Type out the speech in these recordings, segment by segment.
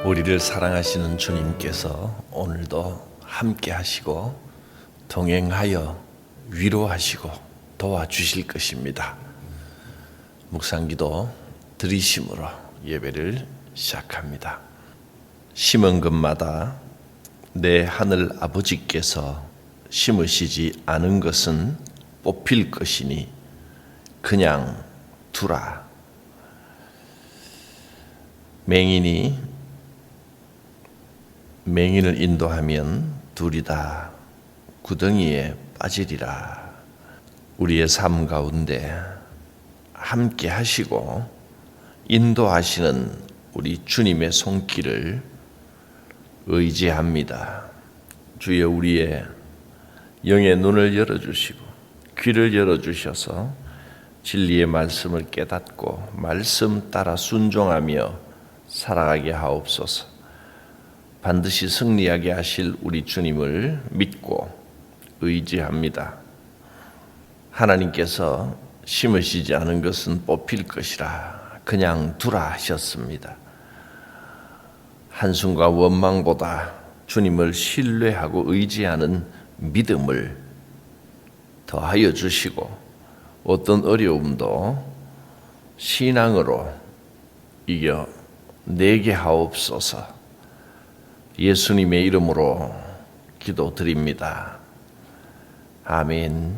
우리를 사랑하시는 주님께서 오늘도 함께 하시고 동행하여 위로하시고 도와주실 것입니다. 묵상기도 들이심으로 예배를 시작합니다. 심은 것마다 내 하늘 아버지께서 심으시지 않은 것은 뽑힐 것이니 그냥 두라. 맹인을 인도하면 둘이 다 구덩이에 빠지리라. 우리의 삶 가운데 함께 하시고 인도하시는 우리 주님의 손길을 의지합니다. 주여, 우리의 영의 눈을 열어주시고 귀를 열어주셔서 진리의 말씀을 깨닫고 말씀 따라 순종하며 살아가게 하옵소서. 반드시 승리하게 하실 우리 주님을 믿고 의지합니다. 하나님께서 심으시지 않은 것은 뽑힐 것이라 그냥 두라 하셨습니다. 한숨과 원망보다 주님을 신뢰하고 의지하는 믿음을 더하여 주시고 어떤 어려움도 신앙으로 이겨내게 하옵소서. 예수님의 이름으로 기도드립니다. 아멘.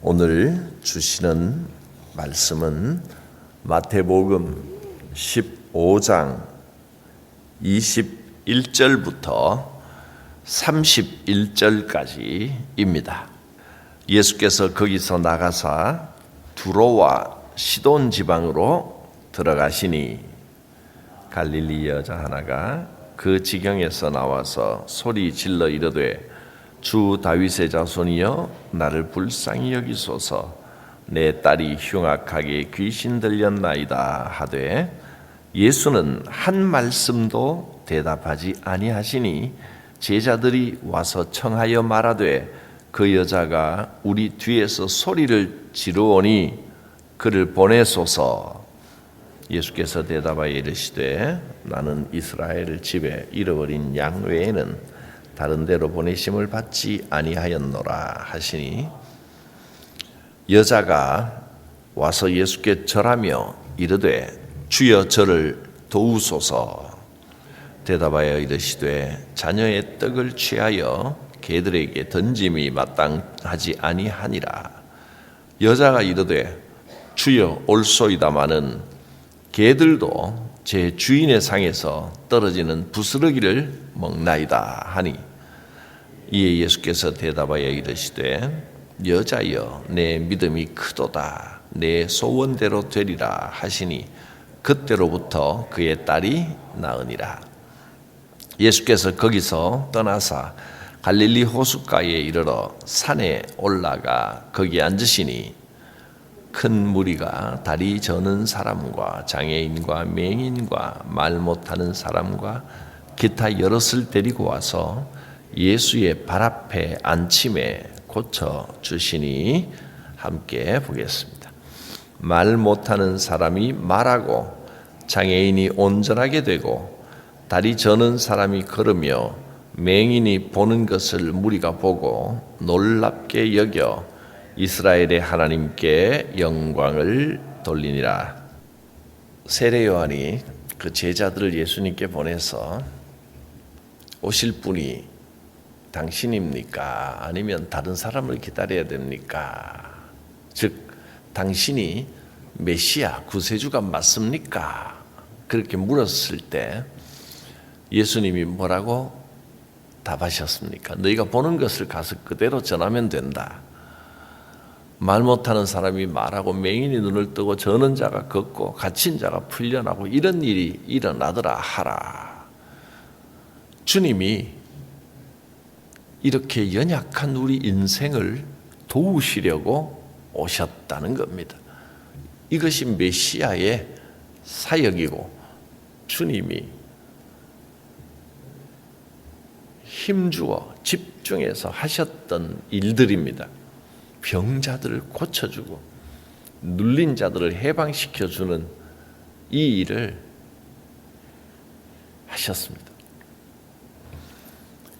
오늘 주시는 말씀은 마태복음 15장 21절부터 31절까지입니다. 예수께서 거기서 나가사 두로와 시돈 지방으로 들어가시니 갈릴리 여자 하나가 그 지경에서 나와서 소리 질러 이르되 주 다윗의 자손이여 나를 불쌍히 여기소서. 내 딸이 흉악하게 귀신 들렸나이다 하되 예수는 한 말씀도 대답하지 아니하시니 제자들이 와서 청하여 말하되 그 여자가 우리 뒤에서 소리를 지르오니 그를 보내소서. 예수께서 대답하여 이르시되 나는 이스라엘 집에 잃어버린 양 외에는 다른 데로 보내심을 받지 아니하였노라 하시니 여자가 와서 예수께 절하며 이르되 주여 저를 도우소서. 대답하여 이르시되 자녀의 떡을 취하여 개들에게 던짐이 마땅하지 아니하니라. 여자가 이르되 주여 올소이다마는 개들도 제 주인의 상에서 떨어지는 부스러기를 먹나이다 하니 이에 예수께서 대답하여 이르시되 여자여 내 믿음이 크도다. 내 소원대로 되리라 하시니 그때로부터 그의 딸이 나으니라. 예수께서 거기서 떠나사 갈릴리 호숫가에 이르러 산에 올라가 거기 앉으시니 큰 무리가 다리 저는 사람과 장애인과 맹인과 말 못하는 사람과 기타 여럿을 데리고 와서 예수의 발 앞에 앉힘에 고쳐 주시니 함께 보겠습니다. 말 못하는 사람이 말하고 장애인이 온전하게 되고 다리 저는 사람이 걸으며 맹인이 보는 것을 무리가 보고 놀랍게 여겨 이스라엘의 하나님께 영광을 돌리니라. 세례 요한이 그 제자들을 예수님께 보내서 오실 분이 당신입니까? 아니면 다른 사람을 기다려야 됩니까? 즉 당신이 메시아 구세주가 맞습니까? 그렇게 물었을 때 예수님이 뭐라고 답하셨습니까? 너희가 보는 것을 가서 그대로 전하면 된다. 말 못하는 사람이 말하고 맹인이 눈을 뜨고 저는 자가 걷고 갇힌 자가 풀려나고 이런 일이 일어나더라 하라. 주님이 이렇게 연약한 우리 인생을 도우시려고 오셨다는 겁니다. 이것이 메시아의 사역이고 주님이 힘주어 집중해서 하셨던 일들입니다. 병자들을 고쳐주고 눌린 자들을 해방시켜주는 이 일을 하셨습니다.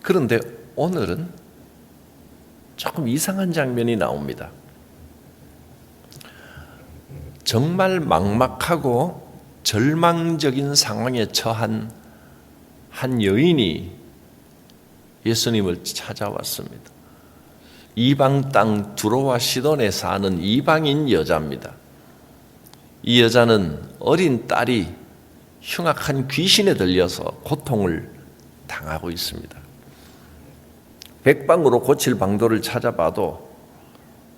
그런데 오늘은 조금 이상한 장면이 나옵니다. 정말 막막하고 절망적인 상황에 처한 한 여인이 예수님을 찾아왔습니다. 이방 땅 두로와 시돈에 사는 이방인 여자입니다. 이 여자는 어린 딸이 흉악한 귀신에 들려서 고통을 당하고 있습니다. 백방으로 고칠 방도를 찾아봐도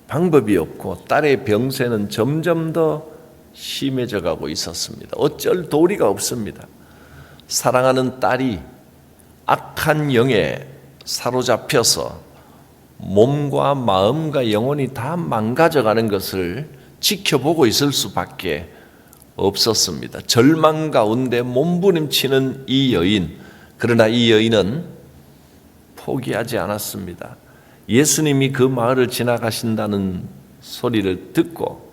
방법이 없고 딸의 병세는 점점 더 심해져 가고 있었습니다. 어쩔 도리가 없습니다. 사랑하는 딸이 악한 영에 사로잡혀서 몸과 마음과 영혼이 다 망가져가는 것을 지켜보고 있을 수밖에 없었습니다. 절망 가운데 몸부림치는 이 여인, 그러나 이 여인은 포기하지 않았습니다. 예수님이 그 마을을 지나가신다는 소리를 듣고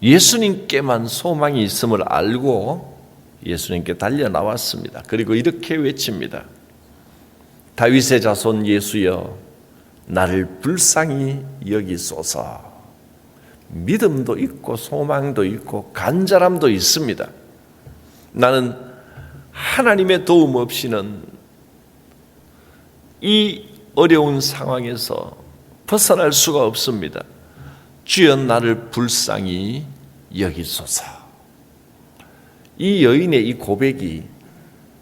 예수님께만 소망이 있음을 알고 예수님께 달려 나왔습니다. 그리고 이렇게 외칩니다. 다윗의 자손 예수여, 나를 불쌍히 여기소서. 믿음도 있고 소망도 있고 간절함도 있습니다. 나는 하나님의 도움 없이는 이 어려운 상황에서 벗어날 수가 없습니다. 주여 나를 불쌍히 여기소서. 이 여인의 이 고백이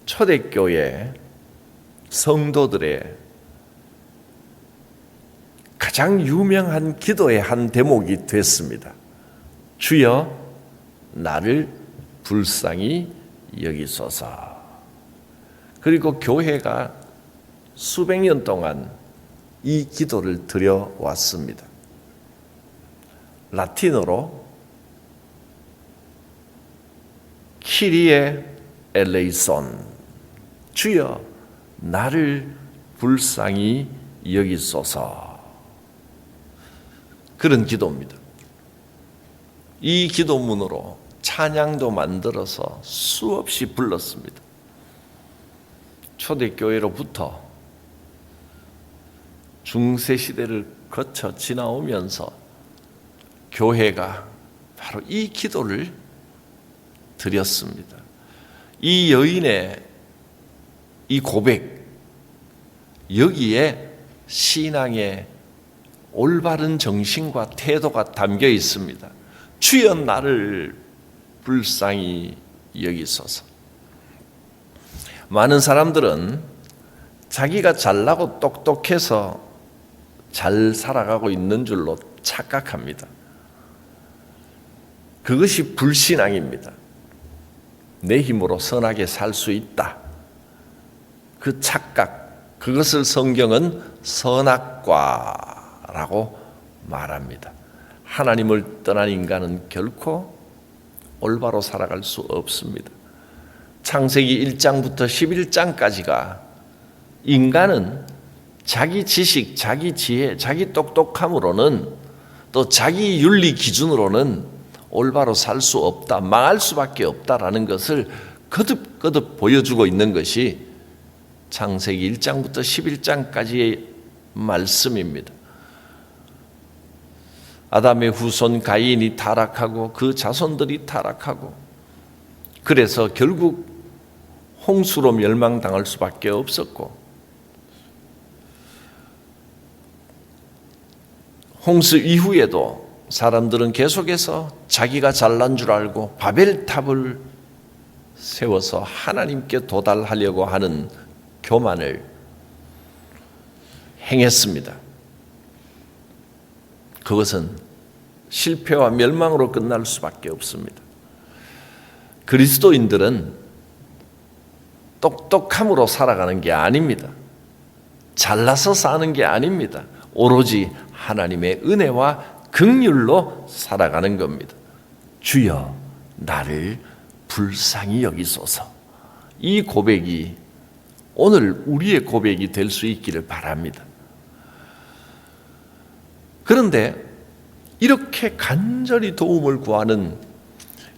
초대교회 성도들의 가장 유명한 기도의 한 대목이 됐습니다. 주여 나를 불쌍히 여기소서. 그리고 교회가 수백 년 동안 이 기도를 드려왔습니다. 라틴어로 키리에 엘레이손, 주여 나를 불쌍히 여기소서. 그런 기도입니다. 이 기도문으로 찬양도 만들어서 수없이 불렀습니다. 초대교회로부터 중세시대를 거쳐 지나오면서 교회가 바로 이 기도를 드렸습니다. 이 여인의 이 고백, 여기에 신앙의 올바른 정신과 태도가 담겨 있습니다. 주여 나를 불쌍히 여기소서. 많은 사람들은 자기가 잘나고 똑똑해서 잘 살아가고 있는 줄로 착각합니다. 그것이 불신앙입니다. 내 힘으로 선하게 살 수 있다. 그 착각, 그것을 성경은 선악과라고 말합니다. 하나님을 떠난 인간은 결코 올바로 살아갈 수 없습니다. 창세기 1장부터 11장까지가 인간은 자기 지식, 자기 지혜, 자기 똑똑함으로는 또 자기 윤리 기준으로는 올바로 살 수 없다, 망할 수밖에 없다라는 것을 거듭거듭 보여주고 있는 것이 창세기 1장부터 11장까지의 말씀입니다. 아담의 후손 가인이 타락하고 그 자손들이 타락하고 그래서 결국 홍수로 멸망당할 수밖에 없었고 홍수 이후에도 사람들은 계속해서 자기가 잘난 줄 알고 바벨탑을 세워서 하나님께 도달하려고 하는 교만을 행했습니다. 그것은 실패와 멸망으로 끝날 수밖에 없습니다. 그리스도인들은 똑똑함으로 살아가는 게 아닙니다. 잘나서 사는 게 아닙니다. 오로지 하나님의 은혜와 긍휼로 살아가는 겁니다. 주여 나를 불쌍히 여기소서. 이 고백이 오늘 우리의 고백이 될 수 있기를 바랍니다. 그런데 이렇게 간절히 도움을 구하는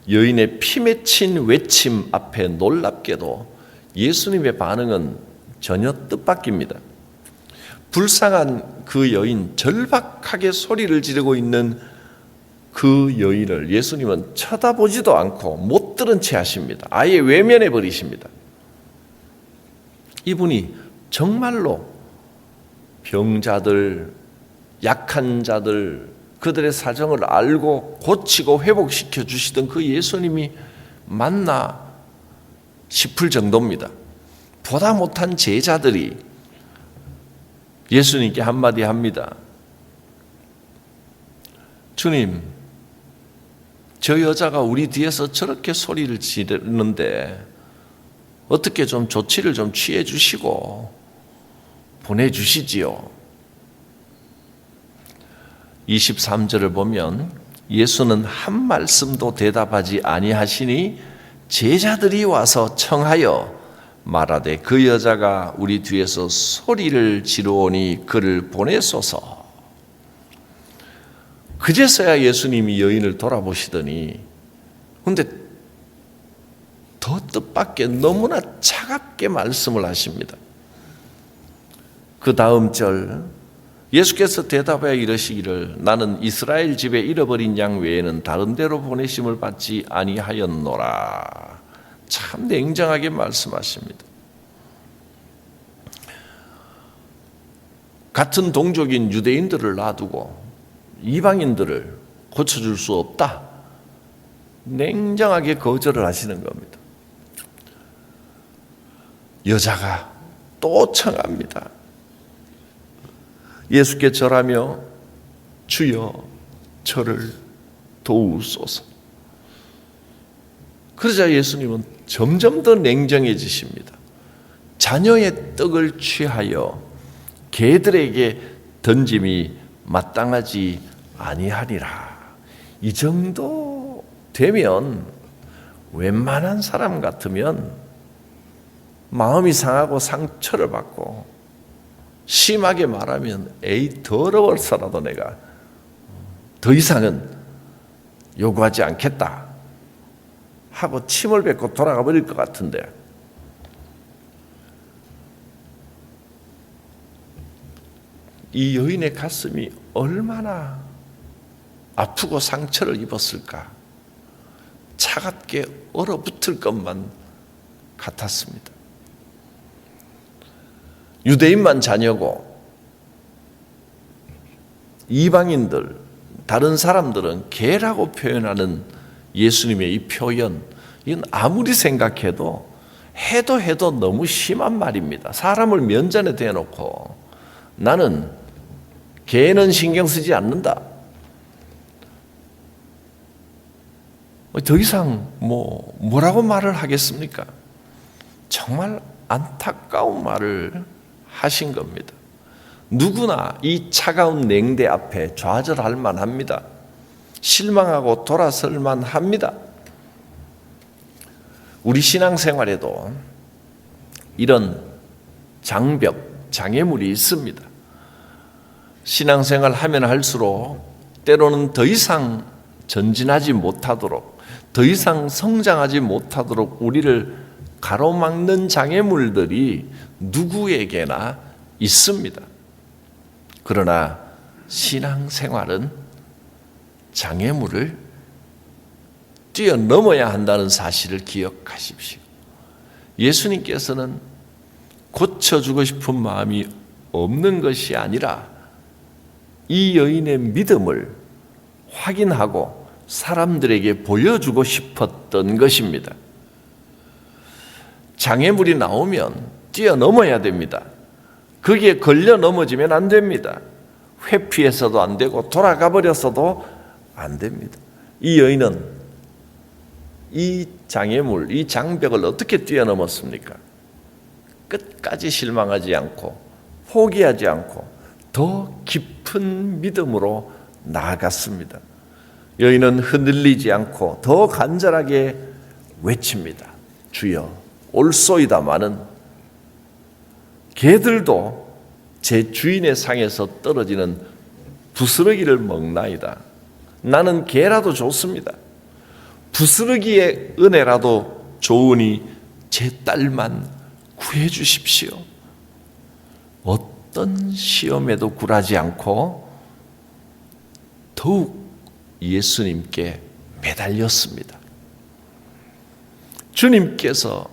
여인의 피 맺힌 외침 앞에 놀랍게도 예수님의 반응은 전혀 뜻밖입니다. 불쌍한 그 여인, 절박하게 소리를 지르고 있는 그 여인을 예수님은 쳐다보지도 않고 못 들은 채 하십니다. 아예 외면해 버리십니다. 이분이 정말로 병자들, 약한 자들, 그들의 사정을 알고 고치고 회복시켜 주시던 그 예수님이 맞나 싶을 정도입니다. 보다 못한 제자들이 예수님께 한마디 합니다. 주님, 저 여자가 우리 뒤에서 저렇게 소리를 지르는데 어떻게 좀 조치를 좀 취해 주시고 보내주시지요. 23절을 보면 예수는 한 말씀도 대답하지 아니하시니 제자들이 와서 청하여 말하되 그 여자가 우리 뒤에서 소리를 지르오니 그를 보내소서. 그제서야 예수님이 여인을 돌아보시더니, 근데 더 뜻밖의 너무나 차갑게 말씀을 하십니다. 그 다음 절, 예수께서 대답하여 이르시기를 나는 이스라엘 집에 잃어버린 양 외에는 다른 데로 보내심을 받지 아니하였노라. 참 냉정하게 말씀하십니다. 같은 동족인 유대인들을 놔두고 이방인들을 고쳐줄 수 없다. 냉정하게 거절을 하시는 겁니다. 여자가 또 청합니다. 예수께 절하며 주여 저를 도우소서. 그러자 예수님은 점점 더 냉정해지십니다. 자녀의 떡을 취하여 개들에게 던짐이 마땅하지 아니하리라. 이 정도 되면 웬만한 사람 같으면 마음이 상하고 상처를 받고 심하게 말하면 에이 더러워서라도 내가 더 이상은 요구하지 않겠다 하고 침을 뱉고 돌아가 버릴 것 같은데, 이 여인의 가슴이 얼마나 아프고 상처를 입었을까. 차갑게 얼어붙을 것만 같았습니다. 유대인만 자녀고 이방인들, 다른 사람들은 개라고 표현하는 예수님의 이 표현, 이건 아무리 생각해도 해도 너무 심한 말입니다. 사람을 면전에 대놓고 나는 개는 신경 쓰지 않는다. 더 이상 뭐라고 말을 하겠습니까? 정말 안타까운 말을 하신 겁니다. 누구나 이 차가운 냉대 앞에 좌절할 만합니다. 실망하고 돌아설 만합니다. 우리 신앙생활에도 이런 장벽, 장애물이 있습니다. 신앙생활 하면 할수록 때로는 더 이상 전진하지 못하도록, 더 이상 성장하지 못하도록 우리를 가로막는 장애물들이 누구에게나 있습니다. 그러나 신앙생활은 장애물을 뛰어넘어야 한다는 사실을 기억하십시오. 예수님께서는 고쳐주고 싶은 마음이 없는 것이 아니라 이 여인의 믿음을 확인하고 사람들에게 보여주고 싶었던 것입니다. 장애물이 나오면 뛰어넘어야 됩니다. 거기에 걸려 넘어지면 안 됩니다. 회피해서도 안 되고 돌아가 버렸어도 안 됩니다. 이 여인은 이 장애물, 이 장벽을 어떻게 뛰어넘었습니까? 끝까지 실망하지 않고 포기하지 않고 더 깊은 믿음으로 나아갔습니다. 여인은 흔들리지 않고 더 간절하게 외칩니다. 주여 올소이다마는 개들도 제 주인의 상에서 떨어지는 부스러기를 먹나이다. 나는 개라도 좋습니다. 부스러기의 은혜라도 좋으니 제 딸만 구해 주십시오. 어떤 시험에도 굴하지 않고 더욱 예수님께 매달렸습니다. 주님께서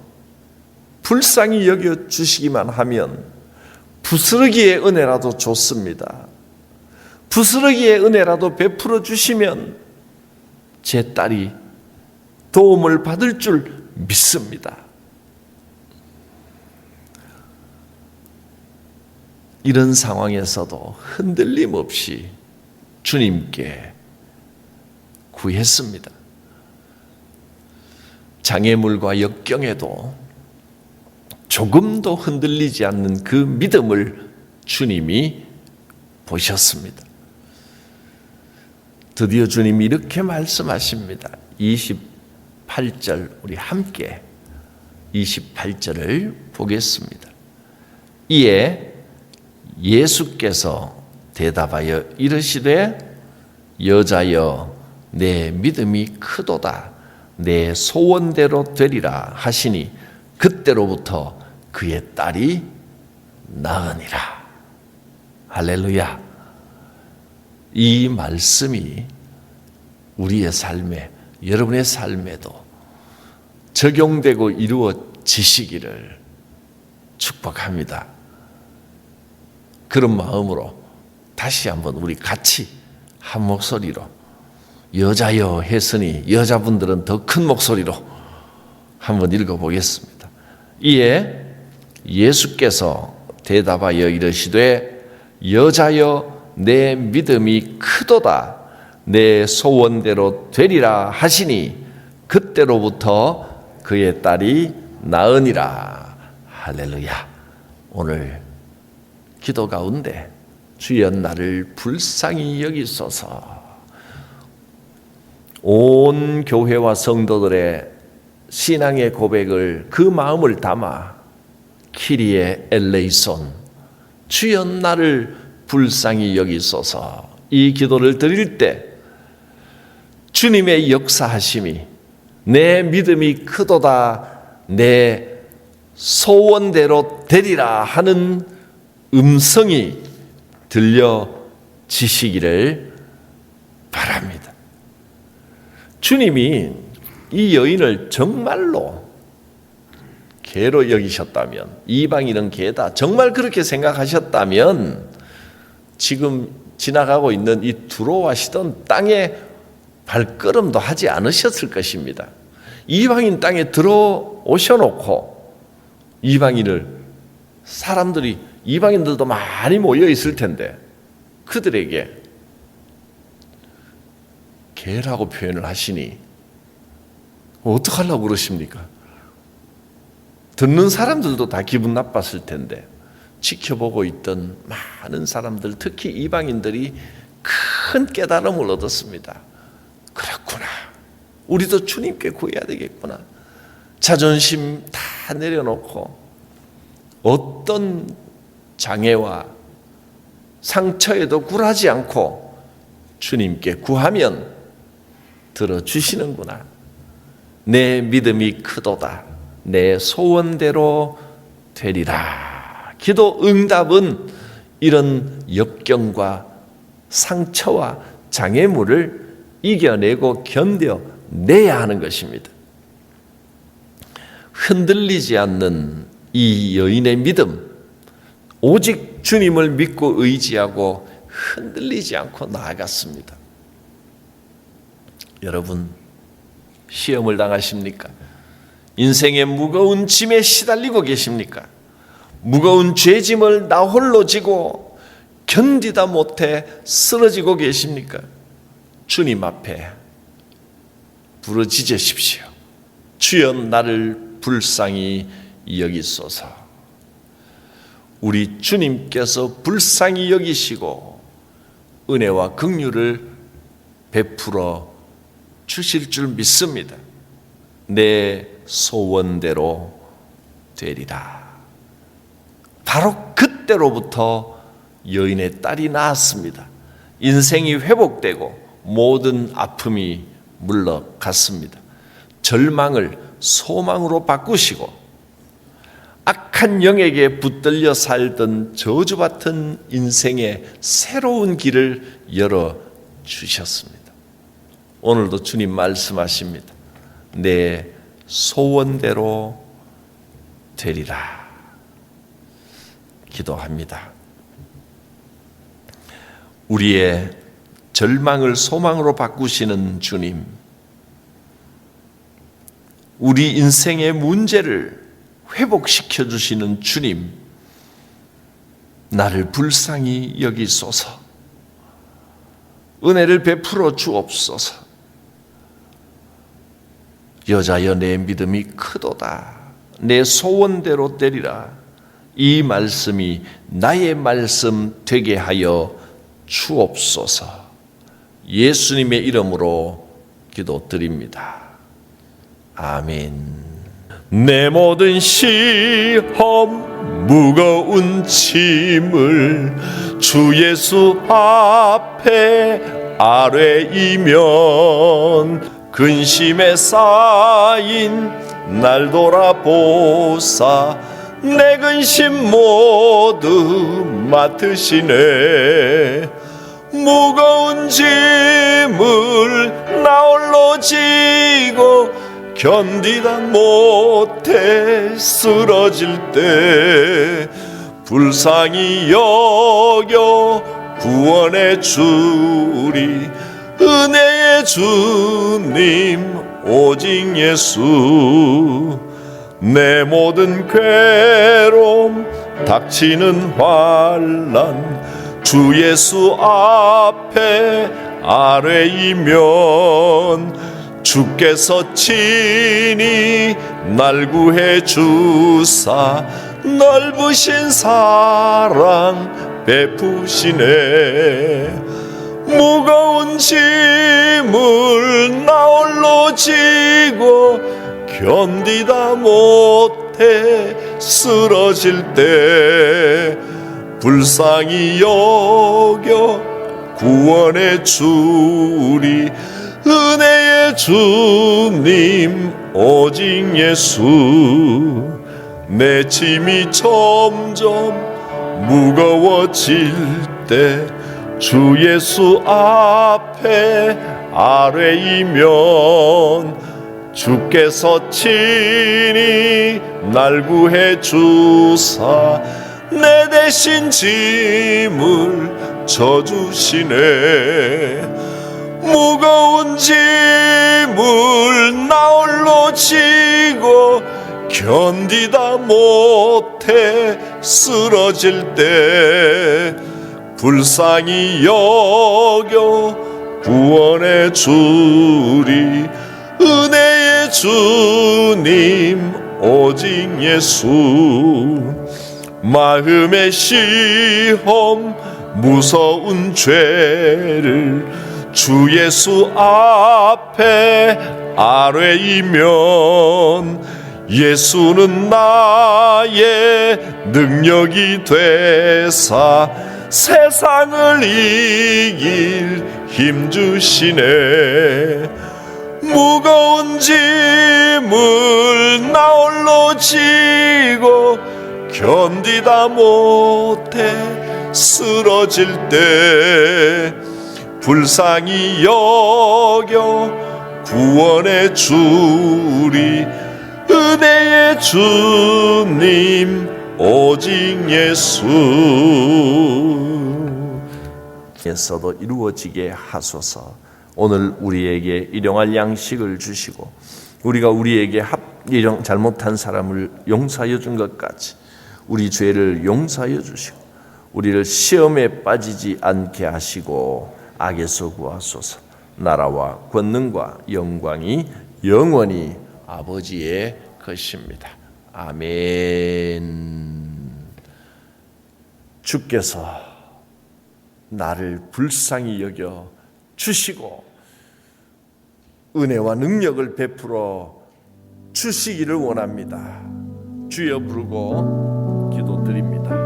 불쌍히 여겨 주시기만 하면 부스러기의 은혜라도 좋습니다. 부스러기의 은혜라도 베풀어 주시면 제 딸이 도움을 받을 줄 믿습니다. 이런 상황에서도 흔들림 없이 주님께 구했습니다. 장애물과 역경에도 조금도 흔들리지 않는 그 믿음을 주님이 보셨습니다. 드디어 주님이 이렇게 말씀하십니다. 28절 우리 함께 28절을 보겠습니다. 이에 예수께서 대답하여 이르시되 여자여 내 믿음이 크도다 내 소원대로 되리라 하시니 그때로부터 그의 딸이 나으니라. 할렐루야. 이 말씀이 우리의 삶에, 여러분의 삶에도 적용되고 이루어지시기를 축복합니다. 그런 마음으로 다시 한번 우리 같이 한 목소리로 여자여 했으니 여자분들은 더 큰 목소리로 한번 읽어보겠습니다. 이에 예수께서 대답하여 이르시되 여자여 내 믿음이 크도다 내 소원대로 되리라 하시니 그때로부터 그의 딸이 나으니라. 할렐루야. 오늘 기도 가운데 주여 나를 불쌍히 여기소서. 온 교회와 성도들의 신앙의 고백을 그 마음을 담아 키리에 엘레이손 주여 나를 불쌍히 여기소서. 이 기도를 드릴 때 주님의 역사하심이 내 믿음이 크도다 내 소원대로 되리라 하는 음성이 들려지시기를 바랍니다. 주님이 이 여인을 정말로 개로 여기셨다면, 이방인은 개다, 정말 그렇게 생각하셨다면 지금 지나가고 있는 이 들어와시던 땅에 발걸음도 하지 않으셨을 것입니다. 이방인 땅에 들어오셔놓고 이방인을, 사람들이, 이방인들도 많이 모여 있을 텐데 그들에게 개라고 표현을 하시니 어떡하려고 그러십니까? 듣는 사람들도 다 기분 나빴을 텐데 지켜보고 있던 많은 사람들, 특히 이방인들이 큰 깨달음을 얻었습니다. 그렇구나. 우리도 주님께 구해야 되겠구나. 자존심 다 내려놓고 어떤 장애와 상처에도 굴하지 않고 주님께 구하면 들어주시는구나. 내 믿음이 크도다. 내 소원대로 되리라. 기도 응답은 이런 역경과 상처와 장애물을 이겨내고 견뎌내야 하는 것입니다. 흔들리지 않는 이 여인의 믿음, 오직 주님을 믿고 의지하고 흔들리지 않고 나아갔습니다. 여러분, 시험을 당하십니까? 인생의 무거운 짐에 시달리고 계십니까? 무거운 죄짐을 나 홀로 지고 견디다 못해 쓰러지고 계십니까? 주님 앞에 부르짖으십시오. 주여 나를 불쌍히 여기소서. 우리 주님께서 불쌍히 여기시고 은혜와 긍휼을 베풀어 주실 줄 믿습니다. 내 소원대로 되리라. 바로 그때로부터 여인의 딸이 나았습니다. 인생이 회복되고 모든 아픔이 물러갔습니다. 절망을 소망으로 바꾸시고 악한 영에게 붙들려 살던 저주받은 인생의 새로운 길을 열어주셨습니다. 오늘도 주님 말씀하십니다. 내 소원대로 되리라. 기도합니다. 우리의 절망을 소망으로 바꾸시는 주님, 우리 인생의 문제를 회복시켜 주시는 주님, 나를 불쌍히 여기소서. 은혜를 베풀어 주옵소서. 여자여 내 믿음이 크도다. 내 소원대로 되리라. 이 말씀이 나의 말씀 되게 하여 주옵소서. 예수님의 이름으로 기도드립니다. 아멘. 내 모든 시험 무거운 짐을 주 예수 앞에 아뢰이면 근심에 쌓인 날 돌아보사 내 근심 모두 맡으시네. 무거운 짐을 나 홀로 지고 견디다 못해 쓰러질 때 불쌍히 여겨 구원해 주리. 은혜의 주님 오직 예수. 내 모든 괴로움 닥치는 환난 주 예수 앞에 아뢰이면 주께서 친히 날 구해 주사 넓으신 사랑 베푸시네. 무거운 짐을 나 홀로 지고 견디다 못해 쓰러질 때 불쌍히 여겨 구원해 주리. 은혜의 주님 오직 예수. 내 짐이 점점 무거워질 때 주 예수 앞에 아뢰이면 주께서 친히 날 구해 주사 내 대신 짐을 져주시네. 무거운 짐을 나 홀로 지고 견디다 못해 쓰러질 때 불쌍히 여겨 구원해 주리. 은혜의 주님 오직 예수. 마음의 시험 무서운 죄를 주 예수 앞에 아뢰이면 예수는 나의 능력이 되사 세상을 이길 힘 주시네. 무거운 짐을 나 홀로 지고 견디다 못해 쓰러질 때 불쌍히 여겨 구원해 주리. 은혜의 주님 오직 예수. 에서도 이루어지게 하소서. 오늘 우리에게 일용할 양식을 주시고 우리가 우리에게 잘못한 사람을 용서하여 준 것 같이 우리 죄를 용서하여 주시고 우리를 시험에 빠지지 않게 하시고 악에서 구하소서. 나라와 권능과 영광이 영원히 아버지의 것입니다. 아멘. 주께서 나를 불쌍히 여겨 주시고 은혜와 능력을 베풀어 주시기를 원합니다. 주여 부르고 기도드립니다.